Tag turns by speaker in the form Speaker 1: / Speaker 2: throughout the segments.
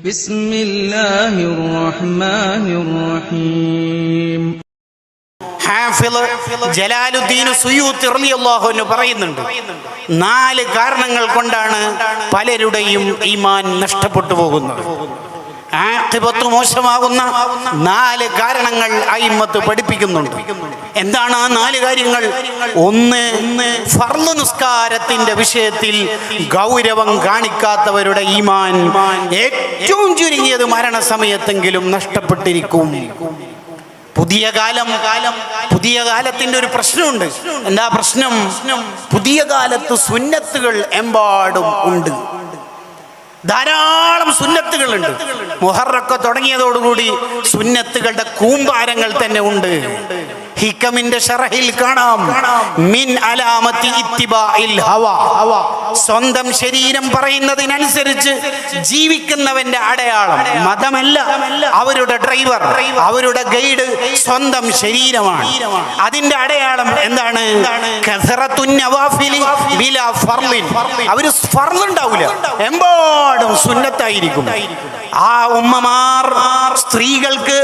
Speaker 1: ബിസ്മില്ലാഹിർ റഹ്മാനിർ റഹീം.
Speaker 2: ഹാഫിള് ജലാലുദ്ദീൻ സുയൂത്തി റളിയല്ലാഹു അൻഹു പറയുന്നുണ്ട്, 4 കാരണങ്ങൾ കൊണ്ടാണ് പലരുടെയും ഈമാൻ നഷ്ടപ്പെട്ടു പോകുന്നത്. ആഖിബത്ത് മോശമാകുന്ന 4 കാരണങ്ങൾ അയിമ്മത്ത് പഠിപ്പിക്കുന്നുണ്ട്. എന്താണ് ആ 4 കാര്യങ്ങൾ? 1, ഫർള് നിസ്കാരത്തിന്റെ വിഷയത്തിൽ ഗൗരവം കാണിക്കാത്തവരുടെ ഈമാൻ ഏറ്റവും ചുരുങ്ങിയത് മരണസമയത്തെങ്കിലും നഷ്ടപ്പെട്ടിരിക്കും. പുതിയ കാലത്തിന്റെ ഒരു പ്രശ്നമുണ്ട്. എന്താ പ്രശ്നം? പുതിയ കാലത്ത് സുന്നത്തുകൾ എമ്പാടും ഉണ്ട്, ധാരാളം സുന്നത്തുകളുണ്ട്. മുഹറൊക്കെ തുടങ്ങിയതോടുകൂടി സുന്നത്തുകളുടെ കൂമ്പാരങ്ങൾ തന്നെ ഉണ്ട്. ഹിക്കമിന്റെ ഷറഹിൽ കാണാം, മിൻ അലാമത്തി ഇത്തിബാഇൽ ഹവാ, സ്വന്തം ശരീരം പറയുന്നതിനനുസരിച്ച് ജീവിക്കുന്നവന്റെ അടയാളം മതമല്ല, അവരുടെ ഡ്രൈവർ, അവരുടെ ഗൈഡ് സ്വന്തം ശരീരമാണ്. അതിന്റെ അടയാളം എന്താണ്? കസറത്തുൻ നവാഫിലി ബിലാ ഫർളിൻ. അവര് ഫർളുണ്ടാവില്ല, എമ്പാടും സുന്നത്തായിരിക്കും. ആ ഉമ്മമാർ സ്ത്രീകൾക്ക്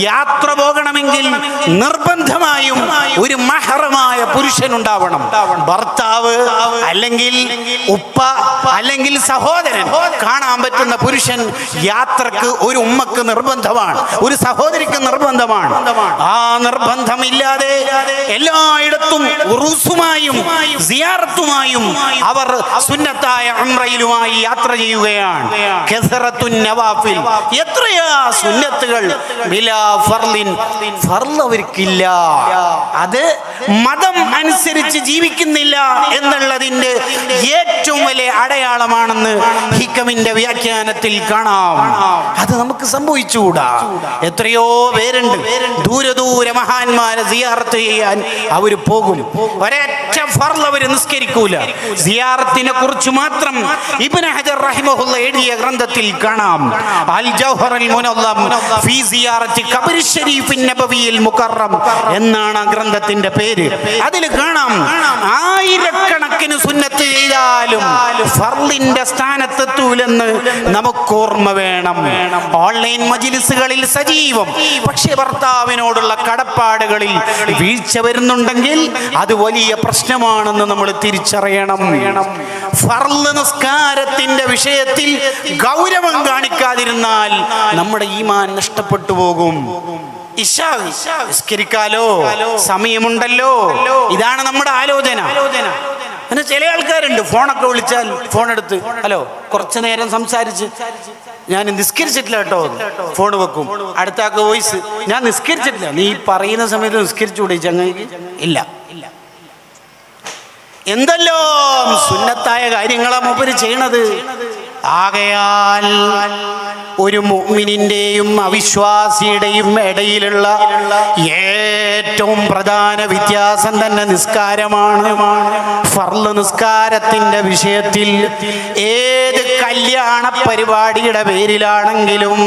Speaker 2: യാത്ര പോകണമെങ്കിൽ നിർബന്ധമായും ഒരു മഹറമായ പുരുഷൻ ഉണ്ടാവണം. ഭർത്താവ് അല്ലെങ്കിൽ ഉപ്പ അല്ലെങ്കിൽ സഹോദരൻ കാണാൻ പറ്റുന്ന പുരുഷൻ യാത്രക്ക് ഒരു ഉമ്മക്ക് നിർബന്ധമാണ്, ഒരു സഹോദരിക്ക് നിർബന്ധമാണ്. ആ നിർബന്ധമില്ലാതെ എല്ലായിടത്തും ഉറൂസുമായും സിയാറത്തുമായും അവർ സുന്നത്തായ ഉംറയിലുമായി യാത്ര ചെയ്യുകയാണ്. കസറത്തുൻ നവാഫിൽ, എത്രയാ സുന്നത്തുകൾ ബിലാ ഫർളിൻ, ഫർള് അവർക്കില്ല. അത് മതം അനുസരിച്ച് ജീവിക്കുന്നില്ല എന്നുള്ളതിന്റെ ഏറ്റവും വലിയ അടയാളമാണെന്ന് ഹിക്കമിന്റെ വ്യാഖ്യാനത്തിൽ കാണാം. അത് നമുക്ക് സംഭവിച്ചുകൂടാ. എത്രയോ പേരുണ്ട് ദൂര മഹാന്മാരെ സിയാറത്ത് ചെയ്യാൻ അവർ പോകും, ഒരൊറ്റ ഫർള് അവർ നിസ്കരിക്കൂല. സിയാറത്തിനെ കുറിച്ച് മാത്രം ഇബ്നു ഹജർ റഹിമഹുള്ള എഴുതിയ ഗ്രന്ഥത്തിൽ കാണാം, അൽ ജൗഹറുൽ മുനല്ലം ഫീ സിയാറത്തി ഖബറി ശരീഫിൻ നബവിയിൽ മുകറം എന്നാണ് ആ ഗ്രന്ഥത്തിന്റെ പേര്. അതിൽ കാണാം, ആയിരക്കണക്കിന് സുന്നത്ത് ചെയ്താലും ഫർളിന്റെ സ്ഥാനത്തെത്തൂലെന്ന് നമുക്ക് ഓർമ്മ വേണം. ഓൺലൈൻ മജ്ലിസുകളിൽ സജീവം, പക്ഷെ ഭർത്താവിനോടുള്ള കടപ്പാടുകളിൽ വീഴ്ച വരുന്നുണ്ടെങ്കിൽ അത് വലിയ പ്രശ്നമാണെന്ന് നമ്മൾ തിരിച്ചറിയണം. ഫർള് നിസ്കാരത്തിന്റെ വിഷയത്തിൽ ഗൗരവം കാണിക്കാതിരുന്നാൽ നമ്മുടെ ഈമാൻ നഷ്ടപ്പെട്ടു പോകും. നിസ്കരിക്കാലോ, സമയമുണ്ടല്ലോ, ഇതാണ് നമ്മുടെ ആലോചന. പിന്നെ ചില ആൾക്കാരുണ്ട്, ഫോണൊക്കെ വിളിച്ചാൽ ഫോൺ എടുത്ത്, ഹലോ, കുറച്ചു നേരം സംസാരിച്ച് ഞാൻ നിസ്കരിച്ചിട്ടില്ല കേട്ടോ, ഫോൺ വെക്കും. അടുത്താക്ക് വോയിസ്, ഞാൻ നിസ്കരിച്ചിട്ടില്ല. നീ പറയുന്ന സമയത്ത് നിസ്കരിച്ചുകൂടെ ചങ്ങായിക്ക്? ഇല്ല. എന്തെല്ലോ സുന്നത്തായ കാര്യങ്ങളാ മൂപ്പര് ചെയ്യണത്. ആകയാൽ ഒരു മുഅ്മിനിന്റെയും അവിശ്വാസിയുടെയും ഇടയിലുള്ള ഏറ്റവും പ്രധാന വ്യത്യാസം തന്നെ നിസ്കാരമാണ്. ഫർള് നിസ്കാരത്തിന്റെ വിഷയത്തിൽ ഏത് കല്യാണ പരിപാടിയുടെ പേരിലാണെങ്കിലും,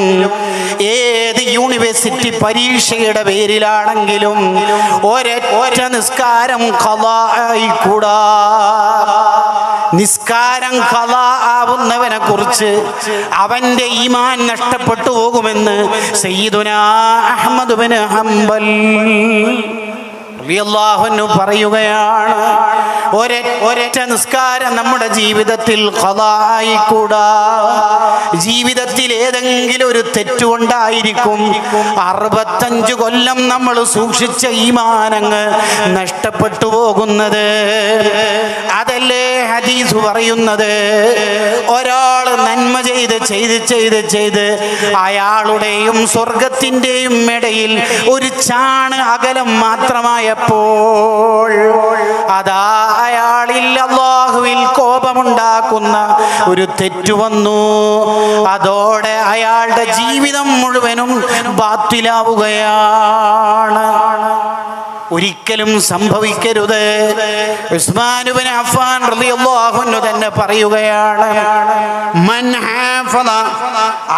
Speaker 2: ഏത് യൂണിവേഴ്സിറ്റി പരീക്ഷയുടെ പേരിലാണെങ്കിലും ഒരൊറ്റ നിസ്കാരം ഖളാ ആയിക്കൂടാ. നിസ്കാരം ഖളാ ആവുന്നവനെ കുറിച്ച് അവന്റെ ഈമാൻ നഷ്ടപ്പെട്ടു പോകുമെന്ന് സയ്യിദുനാ അഹ്മദ് ബിൻ ഹംബൽ റളിയല്ലാഹു അൻഹു പറയുകയാണ്. ഒരൊറ്റ നിസ്കാരം നമ്മുടെ ജീവിതത്തിൽ ഖളാ ആയിക്കൂടാ. ജീവിതത്തിൽ ഏതെങ്കിലും ഒരു തെറ്റുകൊണ്ടായിരിക്കും 65 കൊല്ലം നമ്മൾ സൂക്ഷിച്ച ഈമാനങ്ങ് നഷ്ടപ്പെട്ടു പോകുന്നത്. അതല്ലേ ഹദീസ് പറയുന്നത്? ഒരാൾ നന്മ ചെയ്ത് അയാളുടെയും സ്വർഗത്തിന്റെയും ഇടയിൽ ഒരു ചാണ് അകലം മാത്രമായപ്പോൾ അതാ അയാളിൽ അല്ലാഹുവിൽ കോപമുണ്ടാക്കുന്ന ഒരു തെറ്റു വന്നു. അതോടെ അയാളുടെ ജീവിതം മുഴുവനും ബാത്തിലാവുകയാണ്. ഒരിക്കലും സംഭവിക്കരുത്. ഉസ്മാൻ ഇബ്നു അഫ്ഫാൻ റളിയല്ലാഹു അൻഹു തന്നെ പറയുകയാണ്, മൻ ഹഫള,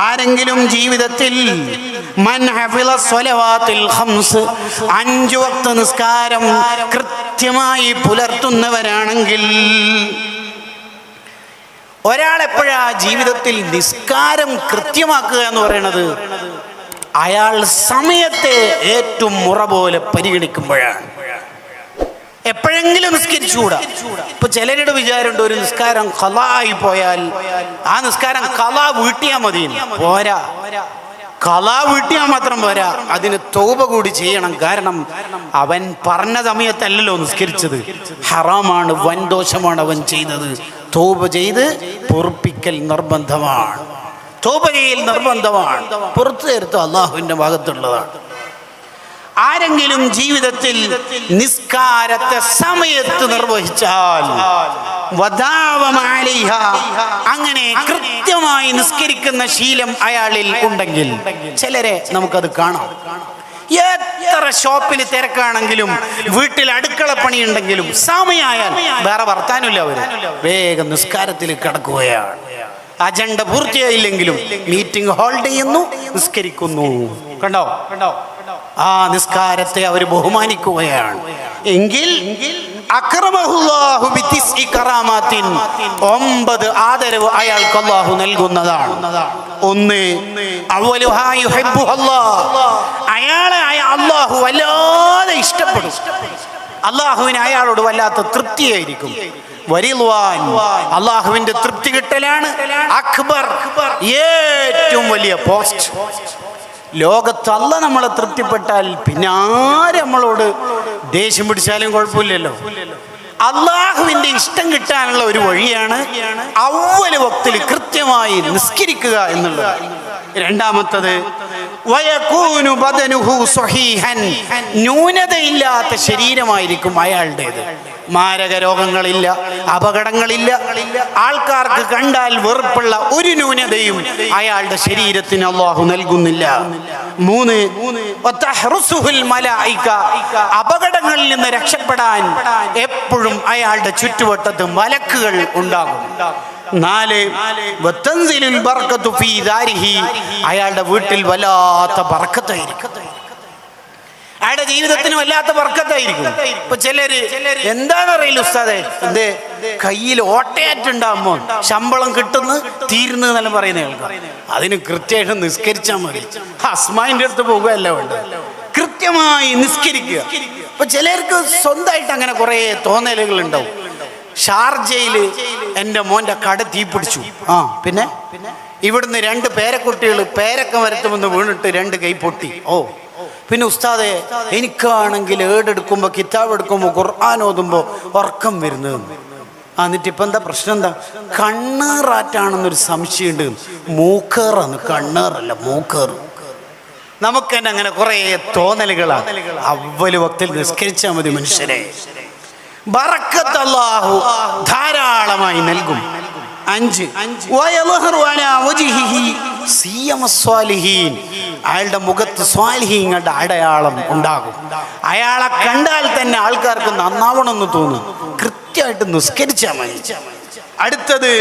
Speaker 2: ആരെങ്കിലും ജീവിതത്തിൽ മൻ ഹഫള സ്വലവാത്തിൽ ഖംസ്, 5 വക്ത് നിസ്കാരം കൃത്യമായി പുലർത്തുന്നവരാണെങ്കിൽ ഒരാളെപ്പോഴാ ജീവിതത്തിൽ നിസ്കാരം കൃത്യമാക്കുക എന്ന് പറയുന്നത്? അയാൾ സമയത്തെ ഏറ്റവും മുറ പോലെ പരിഗണിക്കുമ്പോഴാണ്. എപ്പോഴെങ്കിലും നിസ്കരിച്ചുകൂടാ. ഇപ്പൊ ചിലരുടെ വിചാരമുണ്ട്, ഒരു നിസ്കാരം ഖളാ ആയി പോയാൽ ആ നിസ്കാരം ഖളാ വീട്ടിയാൽ മതി. പോരാ, ഖളാ വീട്ടിയാൽ മാത്രം പോരാ, അതിന് തൗബ കൂടി ചെയ്യണം. കാരണം അവൻ പറഞ്ഞ സമയത്തല്ലല്ലോ നിസ്കരിച്ചത്, ഹറാമാണ്, വൻദോഷമാണ് അവൻ ചെയ്തത്. തൗബ ചെയ്ത് പൊറുപ്പിക്കൽ നിർബന്ധമാണ്. തൗബ ചെയ്യൽ നിർബന്ധമാണ്. പുറത്തു തരുത്തം അള്ളാഹുവിന്റെ ഭാഗത്തുള്ളതാണ്. ആരെങ്കിലും ജീവിതത്തിൽ നിസ്കാരത്തെ സമയത്ത് നിർവഹിച്ചാൽ, അങ്ങനെ കൃത്യമായി നിസ്കരിക്കുന്ന ശീലം അയാളിൽ ഉണ്ടെങ്കിൽ, ചിലരെ നമുക്കത് കാണാം. എത്ര ഷോപ്പിൽ തിരക്കാണെങ്കിലും വീട്ടിൽ അടുക്കള പണിയുണ്ടെങ്കിലും സമയമായാൽ വേറെ വർത്താനമില്ല, അവര് വേഗം നിസ്കാരത്തിൽ കിടക്കുകയാണ്. അജണ്ട പൂർത്തിയായില്ലെങ്കിലും മീറ്റിംഗ് ഹോൾഡ് ചെയ്യുന്നു, നിസ്കരിക്കുന്നു. കണ്ടോ? ആ നിസ്കാരത്തെ അവർ ബഹുമാനിക്കുകയാണ്. എങ്കിൽ അക്രമഹുല്ലാഹു ബിതിസ്ഇ കറാമാത്തിൻ, 9 ആദരവ് അയാൾക്ക് അല്ലാഹു നൽകുന്നതാണ്. ഒന്ന്, അവലുഹാ യുഹിബ്ബുഹല്ലാഹ്, അയാളെ അല്ലാഹു വല്ലാതെ ഇഷ്ടപ്പെടും. അല്ലാഹുവിന് അയാളോട് വല്ലാത്ത തൃപ്തിയായിരിക്കും. വരിദ്വാൻ, അല്ലാഹുവിന്റെ തൃപ്തി കിട്ടലാണ് അക്ബർ, ഏറ്റവും വലിയ പോസ്റ്റ്. ലോകത്ത് അല്ലാഹ് നമ്മളെ തൃപ്തിപ്പെട്ടാൽ പിന്നെ ആര് നമ്മളോട് ദേഷ്യം പിടിച്ചാലും കുഴപ്പമില്ലല്ലോ. അള്ളാഹുവിന്റെ ഇഷ്ടം കിട്ടാനുള്ള ഒരു വഴിയാണ് അവ്വൽ വക്തിൽ കൃത്യമായി നിസ്കരിക്കുക എന്നുള്ളത്. രണ്ടാമത്തത്, വയകൂനു ബദനുഹു സ്വഹീഹൻ, ന്യൂനതയില്ലാത്ത ശരീരമായിരിക്കും അയാളുടേത്. മാരക രോഗങ്ങളില്ല, അപകടങ്ങളില്ല, ആൾക്കാർക്ക് കണ്ടാൽ വെറുപ്പുള്ള ഒരു ന്യൂനതയും അയാളുടെ ശരീരത്തിന് അല്ലാഹു നൽകുന്നില്ല. 3, വതഹ്റുസുഹുൽ മലായിക, അപകടങ്ങളിൽ നിന്ന് രക്ഷപ്പെടാൻ എപ്പോഴും അയാളുടെ ചുറ്റുവട്ടത്ത് മലക്കുകൾ ഉണ്ടാകും. 4, വതൻസിലുൽ ബർക്കത്തു ഫീ ദാരിഹി, അയാളുടെ വീട്ടിൽ വല്ലാത്ത ബർക്കത്തായിരിക്കും. അയാളുടെ ജീവിതത്തിന് വല്ലാത്ത ബർക്കത്തായിരിക്കും. ഇപ്പൊ ചിലര് എന്താണെന്നറിയില്ല ഉസ്താദേ, എന്തേ കയ്യിൽ ഓട്ടയാറ്റുണ്ടാകുമ്പോ ശമ്പളം കിട്ടുന്നു തീരുന്നു എന്നെല്ലാം പറയുന്ന ആൾക്കാർ, അതിന് കൃത്യമായിട്ട് നിസ്കരിച്ചാൽ മതി. അസ്മാന്റെ അടുത്ത് പോകുകയല്ല വേണ്ട, കൃത്യമായി നിസ്കരിക്കുക. ഇപ്പൊ ചിലർക്ക് സ്വന്തമായിട്ട് അങ്ങനെ കുറെ തോന്നലുകൾ ഉണ്ടാവും. ഷാർജയില് എൻ്റെ മോൻ്റെ കട തീപിടിച്ചു. പിന്നെ ഇവിടുന്ന് 2 പേരക്കുട്ടികൾ പേരക്ക മരത്തുമെന്ന് വീണിട്ട് 2 കൈ പൊട്ടി. പിന്നെ ഉസ്താദെ, എനിക്കാണെങ്കിൽ ഏടെടുക്കുമ്പോൾ കിതാബ് എടുക്കുമ്പോൾ ഖുർആൻ ഓതുമ്പോൾ ഉറക്കം വരുന്നത്. എന്നിട്ട് ഇപ്പം എന്താ പ്രശ്നം? എന്താ? കണ്ണേറാറ്റാണെന്നൊരു സംശയമുണ്ട്. മൂക്കേറാണ്, കണ്ണേറല്ല മൂക്കേറ്. നമുക്ക് തന്നെ അങ്ങനെ കുറേ തോന്നലുകളാണ്. അവ്വൽ വക്തിൽ നിസ്കരിച്ചാൽ മതി മനുഷ്യരെ. ബറക്കത്ത് അല്ലാഹു ധാരാളമായി നൽകും. 5, അയാളുടെ മുഖത്ത് സ്വാലിഹീങ്ങളുടെ അടയാളം ഉണ്ടാകും. അയാളെ കണ്ടാൽ തന്നെ ആൾക്കാർക്ക് നന്നാവണമെന്ന് തോന്നും. കൃത്യമായിട്ട് നിസ്കരിച്ചാൽ മതി. അടുത്തത്,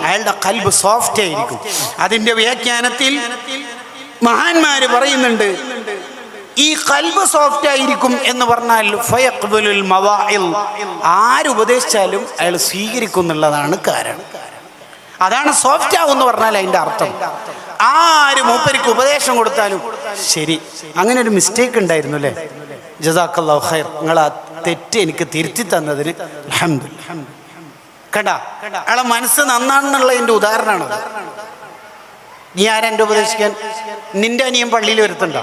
Speaker 2: അയാളുടെ ഖൽബ് സോഫ്റ്റ് ആയിരിക്കും. അതിന്റെ വ്യാഖ്യാനത്തിൽ മഹാന്മാര് പറയുന്നുണ്ട്, ഈ ഖൽബ് സോഫ്റ്റ് ആയിരിക്കും എന്ന് പറഞ്ഞാൽ ഫയഖ്ബലുൽ മവാഇൽ, ആരുപദേശിച്ചാലും അയാൾ സ്വീകരിക്കും എന്നുള്ളതാണ് കാരണം. അതാണ് സോഫ്റ്റ് ആവും എന്ന് പറഞ്ഞാൽ അതിന്റെ അർത്ഥം. ആര് മൂപ്പരിക്ക് ഉപദേശം കൊടുത്താലും ശരി. അങ്ങനെ ഒരു മിസ്റ്റേക്ക് ഉണ്ടായിരുന്നു അല്ലേ? ജസാക്കല്ലാഹു ഖൈർ, നിങ്ങൾ ആ തെറ്റ് എനിക്ക് തിരുത്തി തന്നതിന് അൽഹംദുലില്ലാഹ്. കണ്ടാ, അയാളെ മനസ്സ് നന്നാണെന്നുള്ളതിന്റെ ഉദാഹരണമാണ്. നീ ആരെൻ്റെ ഉപദേശിക്കാൻ? നിന്റെ അനിയൻ പള്ളിയിൽ വരുത്തുണ്ടോ?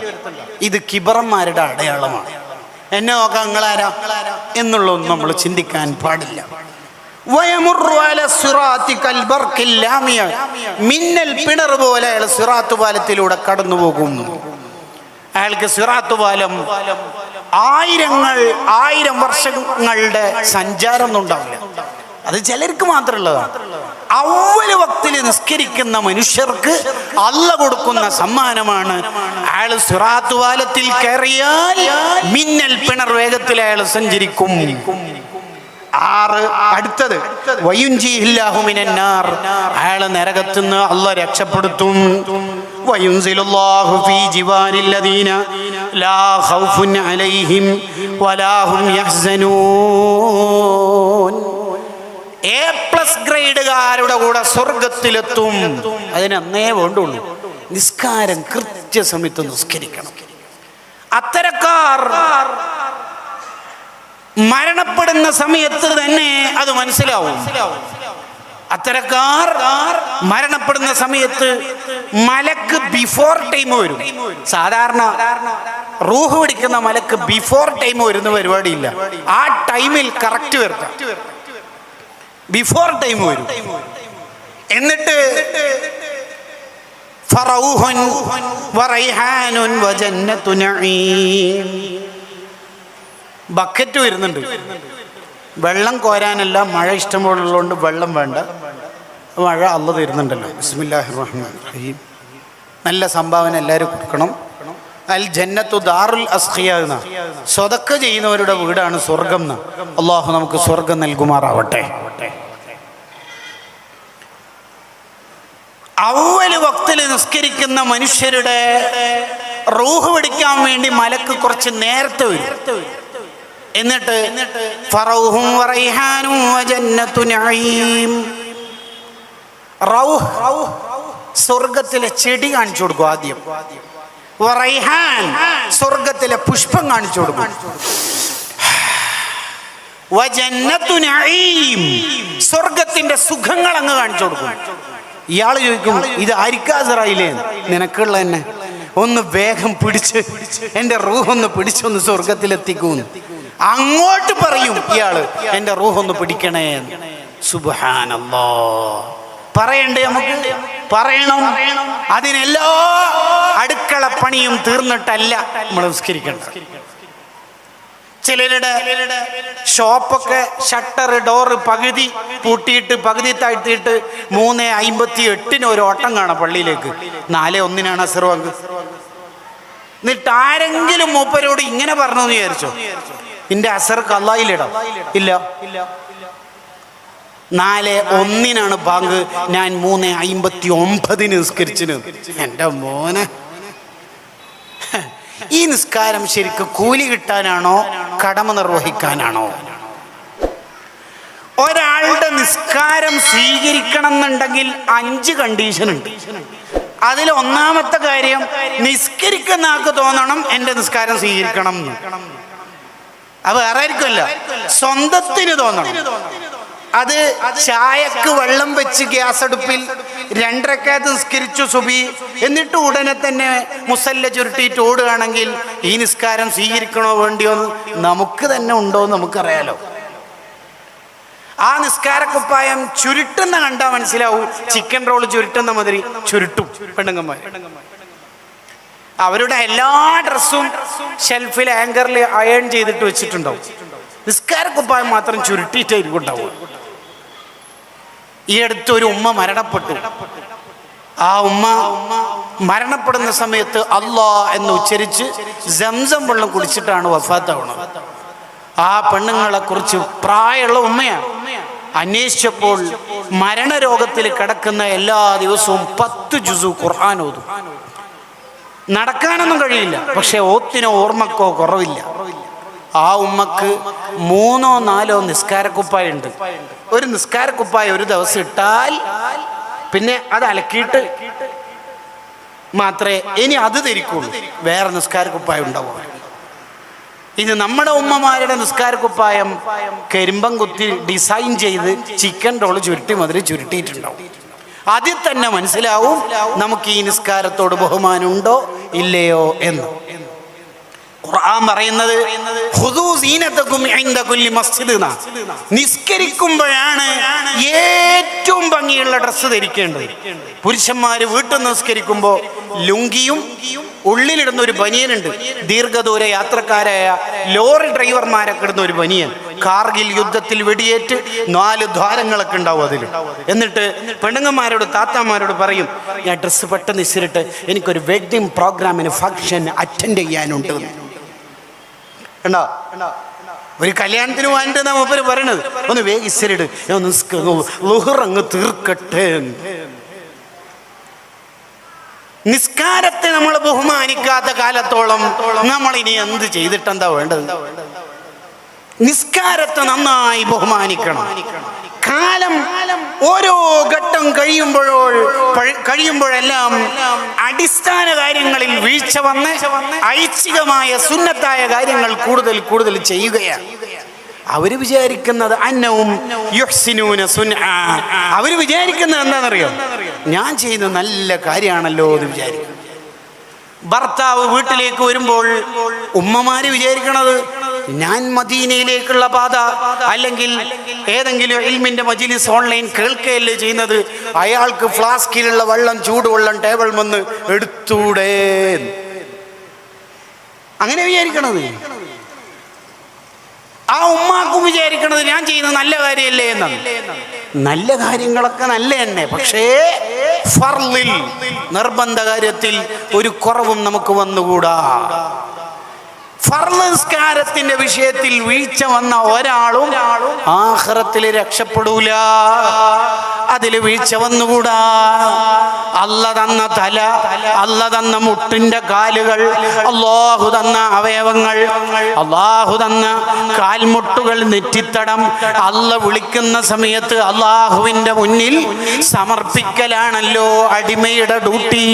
Speaker 2: ഇത് കിബറന്മാരുടെ അടയാളമാണ്. എന്നെ നോക്കാം നിങ്ങളാരാ എന്നുള്ളതൊന്നും നമ്മൾ ചിന്തിക്കാൻ പാടില്ല. മിന്നൽ പിണർ പോലെ അയാൾ സിറാത്ത് പാലത്തിലൂടെ കടന്നു പോകും. അയാൾക്ക് സിറാത്ത് പാലം 1000 വർഷങ്ങളുടെ സഞ്ചാരം ഒന്നും ഉണ്ടാവില്ല. അത് ചിലർക്ക് മാത്രമുള്ളതാണ്. അവ്വൽ വക്തിൽ നിസ്കരിക്കുന്ന മനുഷ്യർക്ക് അല്ലാഹ് കൊടുക്കുന്ന സമ്മാനമാണ്. അയാൾ സിറാത്ത് പാലത്തിൽ കയറിയാൽ മിന്നൽ പിണർ വേഗത്തിൽ അയാൾ സഞ്ചരിക്കും. 6, അടുത്തത്, വയുൻജിഹില്ലാഹു മിനന്നാർ, അയാളെ നരകത്തുനിന്ന് അല്ലാഹ് രക്ഷപ്പെടുത്തും. വയുൻസിലുല്ലാഹു ഫീ ജിവാരില്ലദീന ലാ ഖൗഫുൻ അലൈഹിം വലാ ഹും യഹ്സനൂൻ, നിസ്കാരത്തിലൂടെ സ്വർഗത്തിലെത്തും. അതിനന്നേ വേണ്ടുള്ളൂ. നിസ്കാരം കൃത്യസമയത്ത് നിസ്കരിക്കണം. അത്തരക്കാർ മരണപ്പെടുന്ന സമയത്ത് തന്നെ അത് മനസ്സിലാവും. അത്തരക്കാർ മരണപ്പെടുന്ന സമയത്ത് മലക്ക് ബിഫോർ ടൈം വരും. സാധാരണ റൂഹ് പിടിക്കുന്ന മലക്ക് ബിഫോർ ടൈം വരുന്ന പരിപാടിയില്ല. ആ ടൈമിൽ കറക്റ്റ് വരുത്താം. ബിഫോർ ടൈം വരും. എന്നിട്ട് ഫറൗഹുൻ വറൈഹാനുൻ വജന്നത്തു നഈം. ബക്കറ്റ് വരുന്നുണ്ട്. വെള്ളം കോരാനല്ല, മഴ ഇഷ്ടമുള്ളതുകൊണ്ട് വെള്ളം വേണ്ട, മഴ അല്ലാഹ് തരുന്നുണ്ടല്ലോ. ബിസ്മില്ലാഹിർ റഹ്മാനിർ റഹീം. നല്ല സംഭാവന എല്ലാവരും കൊടുക്കണം. അൽ ജന്നത്തു ദാറുൽ അസ്ഖിയ എന്ന സ്വതക്ക ചെയ്യുന്നവരുടെ വീടാണ് സ്വർഗം എന്ന്. അള്ളാഹു നമുക്ക് സ്വർഗം നൽകുമാറാവട്ടെ. അവ്വൽ വക്തിൽ നിസ്കരിക്കുന്ന മനുഷ്യരുടെ റൂഹ് പിടിക്കാൻ വേണ്ടി മലക്ക് കുറച്ച് നേരത്തെ വരും. എന്നിട്ട് ഫറൗഹും വറൈഹാനും വജന്നത്തു നഈം. റൗഹ് സ്വർഗത്തിലെ ചെടി കാണിച്ചു കൊടുക്കും ആദ്യം. വറൈഹാൻ സ്വർഗത്തിലെ പുഷ്പം കാണിച്ചു കൊടുക്കും. വജന്നത്തു നഈം സ്വർഗത്തിന്റെ സുഖങ്ങൾ അങ്ങ് കാണിച്ചു കൊടുക്കും. ഇയാൾ ചോദിക്കും, ഇത് ആരിക്കാസറായില്ലേ? നിനക്കുള്ള തന്നെ ഒന്ന് വേഗം പിടിച്ച് എൻ്റെ റൂഹൊന്ന് പിടിച്ചൊന്ന് സ്വർഗത്തിലെത്തിക്കൂന്ന് അങ്ങോട്ട് പറയും ഇയാള്. എൻ്റെ റൂഹൊന്ന് പിടിക്കണേ. സുബ്ഹാനല്ലാഹ്. പറയണ്ടേ? നമുക്ക് പറയണം. അതിനെല്ലാ അടുക്കള പണിയും തീർന്നിട്ടല്ല നമ്മൾ നിസ്കരിക്കേണ്ടത്. ചിലരുടെ ഷോപ്പൊക്കെ ഷട്ടർ ഡോറ് പകുതി പൂട്ടിയിട്ട് പകുതി താഴ്ത്തിയിട്ട് 3:58 ഒരു ഓട്ടം കാണാം പള്ളിയിലേക്ക്. 4:01 അസ്ർ ബാങ്ക്. എന്നിട്ട് ആരെങ്കിലും മൂപ്പരോട് ഇങ്ങനെ പറഞ്ഞു എന്ന് വിചാരിച്ചോ, നിന്റെ അസർ ഖളായിലിടാം? ഇല്ല. 4:01 ബാങ്ക്, ഞാൻ 3:59 നിസ്കരിച്ചിന്. എൻ്റെ മോനെ, ഈ നിസ്കാരം ശരിക്കും കൂലി കിട്ടാനാണോ കടമ നിർവഹിക്കാനാണോ? ഒരാളുടെ നിസ്കാരം സ്വീകരിക്കണം എന്നുണ്ടെങ്കിൽ 5 കണ്ടീഷൻ ഉണ്ട്. അതിൽ ഒന്നാമത്തെ കാര്യം, നിസ്കരിക്കുന്ന ആൾക്ക് തോന്നണം എൻ്റെ നിസ്കാരം സ്വീകരിക്കണം എന്ന്. അത് വേറെ ആയിരിക്കുമല്ല, സ്വന്തത്തിന് തോന്നണം. അത് ചായക്ക് വെള്ളം വെച്ച് ഗ്യാസ് അടുപ്പിൽ 2 റക്അത്ത് നിസ്കരിച്ചു സുബി, എന്നിട്ട് ഉടനെ തന്നെ മുസല്ല ചുരുട്ടിയിട്ട് ഓടുകയാണെങ്കിൽ ഈ നിസ്കാരം സ്വീകരിക്കണോ വേണ്ടിയോ എന്ന് നമുക്ക് തന്നെ ഉണ്ടോ എന്ന് നമുക്കറിയാലോ. ആ നിസ്കാരക്കുപ്പായം ചുരുട്ടുന്ന കണ്ടാൽ മനസ്സിലാവും. ചിക്കൻ റോൾ ചുരുട്ടുന്ന മാതിരി ചുരുട്ടും പെണ്ണുങ്ങന്മാർ. അവരുടെ എല്ലാ ഡ്രസ്സും ഷെൽഫിൽ ആങ്കറിൽ അയൺ ചെയ്തിട്ട് വെച്ചിട്ടുണ്ടാവും. നിസ്കാരക്കുപ്പായം മാത്രം ചുരുട്ടിയിട്ടായിരിക്കും ഉണ്ടാവുക. ഈ അടുത്തൊരു ഉമ്മ മരണപ്പെട്ടു. ആ ഉമ്മ മരണപ്പെടുന്ന സമയത്ത് അല്ലാ എന്ന് ഉച്ചരിച്ച് സംസം വെള്ളം കുടിച്ചിട്ടാണ് വഫാത്താവുന്നത്. ആ പെണ്ണുങ്ങളെ കുറിച്ച് പ്രായമുള്ള ഉമ്മയാണ്. അന്വേഷിച്ചപ്പോൾ മരണരോഗത്തിൽ കിടക്കുന്ന എല്ലാ ദിവസവും 10 ജുസു ഖുർആൻ ഓതും. നടക്കാനൊന്നും കഴിയില്ല, പക്ഷെ ഓത്തിനോ ഓർമ്മക്കോ കുറവില്ല. ആ ഉമ്മക്ക് 3-4 നിസ്കാരക്കുപ്പായ ഉണ്ട്. ഒരു നിസ്കാരക്കുപ്പായ ഒരു ദിവസം ഇട്ടാൽ പിന്നെ അത് അലക്കിയിട്ട് മാത്രമേ ഇനി അത് ധരിക്കുള്ളൂ. വേറെ നിസ്കാരക്കുപ്പായ ഉണ്ടാവും. ഇത് നമ്മുടെ ഉമ്മമാരുടെ നിസ്കാരക്കുപ്പായം കരിമ്പം കുത്തി ഡിസൈൻ ചെയ്ത് ചിക്കൻ റോള് ചുരുട്ടി മതിരി ചുരുട്ടിയിട്ടുണ്ടാവും. അതിൽ തന്നെ മനസ്സിലാവും നമുക്ക് ഈ നിസ്കാരത്തോട് ബഹുമാനമുണ്ടോ ഇല്ലയോ എന്ന്. ഖുർആൻ പറയുന്നത് ഖുദൂ സീനതകും ഇൻദ കുല്ലി മസ്ജിദ്. നിസ്കരിക്കുമ്പോഴാണ് ഏറ്റവും ഭംഗിയുള്ള ഡ്രസ്സ് ധരിക്കേണ്ടത്. പുരുഷന്മാര് വീട്ടിൽ നിസ്കരിക്കുമ്പോൾ ലുങ്കിയും ഉള്ളിലിടുന്ന ഒരു ബനിയനുണ്ട്. ദീർഘദൂര യാത്രക്കാരായ ലോറി ഡ്രൈവർമാരൊക്കെ ഇടുന്ന ഒരു ബനിയൻ. കാർഗിൽ യുദ്ധത്തിൽ വെടിയേറ്റ് 4 ദ്വാരങ്ങളൊക്കെ ഉണ്ടാവും അതിൽ. എന്നിട്ട് പെണ്ണുങ്ങന്മാരോട് താത്താമാരോട് പറയും, ഞാൻ ഡ്രസ്സ് പെട്ടെന്ന് ഇസിരിട്ട് എനിക്കൊരു വെഡിങ് പ്രോഗ്രാമിന് ഫംഗ്ഷൻ അറ്റൻഡ് ചെയ്യാനുണ്ട്. കണ്ടോ, ഒരു കല്യാണത്തിന് വേണ്ടിട്ട് മൂപ്പര് പറയണത് ഒന്ന് വേഗം ഇസിരിട്, ളുഹ്റങ്ങ് തീർക്കട്ടെ. നിസ്കാരത്തെ നമ്മൾ ബഹുമാനിക്കാത്ത കാലത്തോളം നമ്മൾ ഇനി എന്ത് ചെയ്തിട്ടെന്താ വേണ്ടത്? നിസ്കാരത്തെ നന്നായി ബഹുമാനിക്കണം. കാലം ഓരോ ഘട്ടം കഴിയുമ്പോഴെല്ലാം അടിസ്ഥാന കാര്യങ്ങളിൽ വീഴ്ച വന്ന് ഐച്ഛികമായ സുന്നത്തായ കാര്യങ്ങൾ കൂടുതൽ കൂടുതൽ ചെയ്യുകയാണ്. അവര് വിചാരിക്കുന്നത് അന്നവും യുഹ്സിനൂന സുൻആ, അവര് വിചാരിക്കുന്നത് എന്താണെന്നറിയോ? ഞാൻ ചെയ്യുന്ന നല്ല കാര്യമാണല്ലോ എന്ന് വിചാരിക്കും. ഭർത്താവ് വീട്ടിലേക്ക് വരുമ്പോൾ ഉമ്മമാര് വിചാരിക്കണത് ഞാൻ മദീനയിലേക്കുള്ള പാത അല്ലെങ്കിൽ ഏതെങ്കിലും ഇൽമിന്റെ മജ്‌ലിസ് ഓൺലൈൻ കേൾക്കുകയല്ലേ ചെയ്യുന്നത്, അയാൾക്ക് ഫ്ലാസ്കിലുള്ള വെള്ളം ചൂടുവെള്ളം ടേബിൾ വന്ന് എടുത്തൂടെ, അങ്ങനെ വിചാരിക്കണത്. ആ ഉമ്മാക്കും വിചാരിക്കണത് ഞാൻ ചെയ്യുന്ന നല്ല കാര്യമല്ലേ എന്നാണ്. നല്ല കാര്യങ്ങളൊക്കെ നല്ല തന്നെ, പക്ഷേ ഫർളിൽ നിർബന്ധ കാര്യത്തിൽ ഒരു കുറവും നമുക്ക് വന്നുകൂടാ. ഫർള് നിസ്കാരത്തിന്റെ വിഷയത്തിൽ വീഴ്ച വന്ന ഒരാളും ആഖിറത്തിൽ രക്ഷപ്പെടൂല. അതിൽ വീഴ്ച വന്നുകൂടാ. അല്ല തന്ന തല, അല്ല തന്ന മുട്ടിന്റെ കാലുകൾ, അല്ലാഹു തന്ന അവയവങ്ങൾ, അല്ലാഹു തന്ന കാൽമുട്ടുകൾ, നെറ്റിത്തടം അല്ല വിളിക്കുന്ന സമയത്ത് അല്ലാഹുവിന്റെ മുന്നിൽ സമർപ്പിക്കലാണല്ലോ അടിമയുടെ ഡ്യൂട്ടി.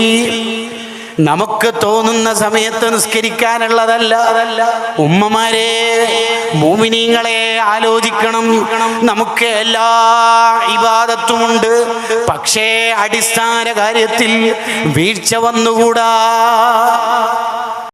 Speaker 2: നമുക്ക് തോന്നുന്ന സമയത്ത് നിസ്കരിക്കാനുള്ളതല്ല. ഉമ്മമാരെ, മുഅ്മിനീങ്ങളെ ആലോചിക്കണം. നമുക്ക് എല്ലാ ഇബാദത്തുമുണ്ട്, പക്ഷേ അടിസ്ഥാന കാര്യത്തിൽ വീഴ്ച വന്നുകൂടാ.